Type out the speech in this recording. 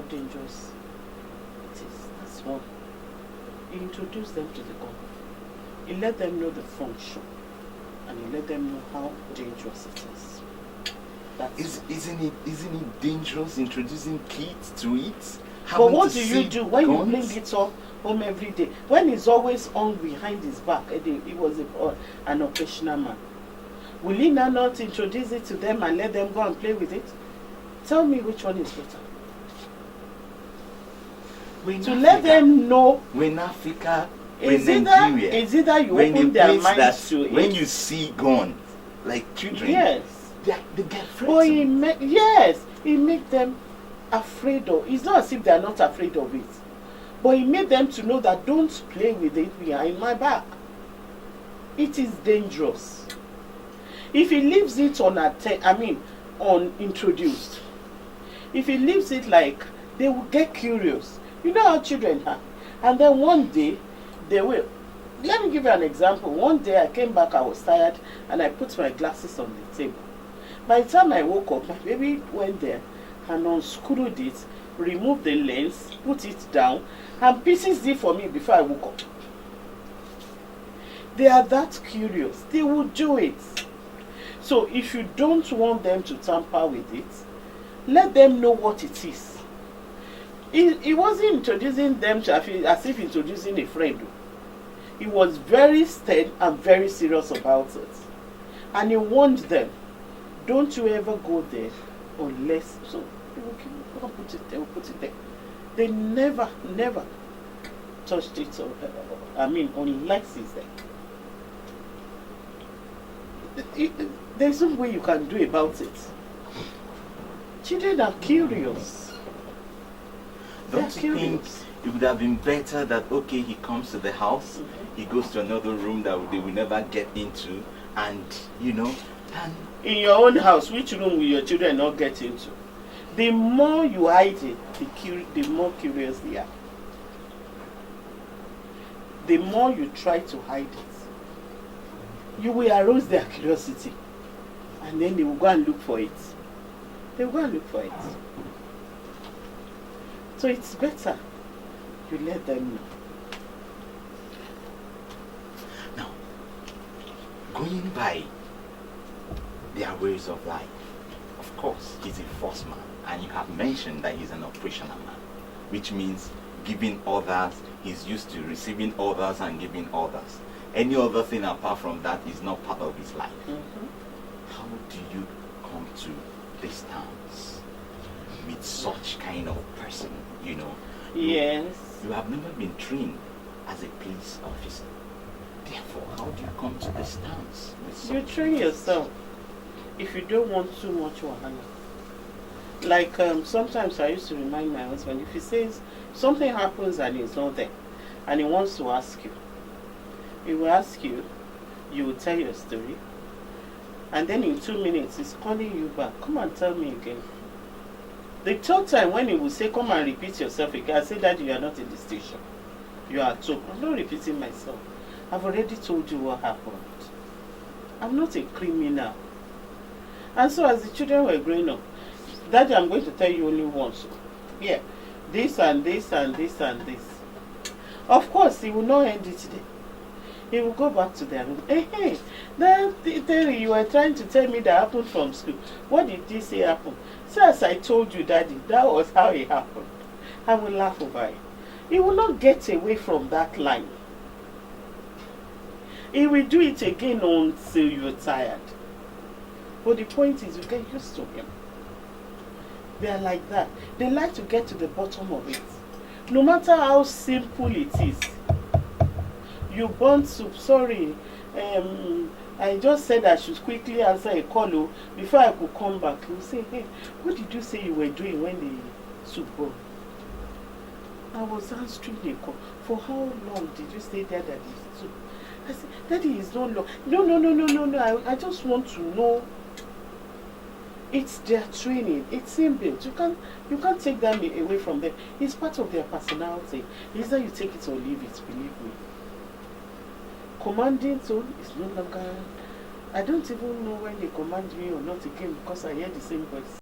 dangerous it is. That's one. He introduced them to the gun. He let them know the function, and he let them know how dangerous it is. Isn't it dangerous introducing kids to it? But what do you do when you bring it up home every day? When he's always on behind his back, he was an occasional man. Will he now not introduce it to them and let them go and play with it? Tell me which one is better. Let them know. When Africa, is Nigeria, is either you open their minds to it. When you see guns, like children, yes, they get afraid. But he made them afraid of. It's not as if they are not afraid of it, but he made them to know that don't play with it behind my back. It is dangerous. If he leaves it unintroduced, if he leaves it like, they will get curious. You know how children are. And then one day, they will. Let me give you an example. One day I came back, I was tired, and I put my glasses on the table. By the time I woke up, my baby went there and unscrewed it, removed the lens, put it down, and pieces it for me before I woke up. They are that curious. They will do it. So if you don't want them to tamper with it, let them know what it is. He wasn't introducing them to as if introducing a friend. He was very stern and very serious about it. And he warned them, don't you ever go there unless, so they will put it there. They never touched it, unless it's there. There's no way you can do about it. Children are curious. Don't you think it would have been better that, okay, he comes to the house, he goes to another room that they will never get into, and, and... In your own house, which room will your children not get into? The more you hide it, the more curious they are. The more you try to hide it, you will arouse their curiosity, and then they will go and look for it. They will go and look for it. So it's better you let them know. Now, going by their ways of life, of course, he's a force man, and you have mentioned that he's an operational man, which means giving others, he's used to receiving others and giving others. Any other thing apart from that is not part of his life. How do you come to this stance with such kind of person, Yes. You have never been trained as a police officer. Therefore, how do you come to this stance with such? You train yourself if you don't want too much wahala. Like sometimes I used to remind my husband, if he says something happens and he's not there, and he wants to ask you, he will ask you, you will tell your story, and then in 2 minutes he's calling you back, come and tell me again. The third time when he will say, come and repeat yourself again, I say, Daddy, you are not in the station. You are at home. I'm not repeating myself. I've already told you what happened. I'm not a criminal. And so as the children were growing up, Daddy, I'm going to tell you only once. Yeah, this and this and this and this. Of course, he will not end it there. He will go back to their room. Hey, that theory you were trying to tell me that happened from school. What did this say happened? So as I told you, Daddy, that was how it happened. I will laugh over it. He will not get away from that line. He will do it again until you're tired. But the point is, you get used to him. They are like that. They like to get to the bottom of it. No matter how simple it is. You burnt soup, sorry. I just said I should quickly answer a call before I could come back. You say, hey, what did you say you were doing when the soup burned? I was answering a call. For how long did you stay there that the soup? I said, Daddy, it's not long. No. I just want to know. It's their training. It's inbuilt. You can't take them away from them. It's part of their personality. Either you take it or leave it, believe me. Commanding tone is no longer. I don't even know when they command me or not again because I hear the same voice.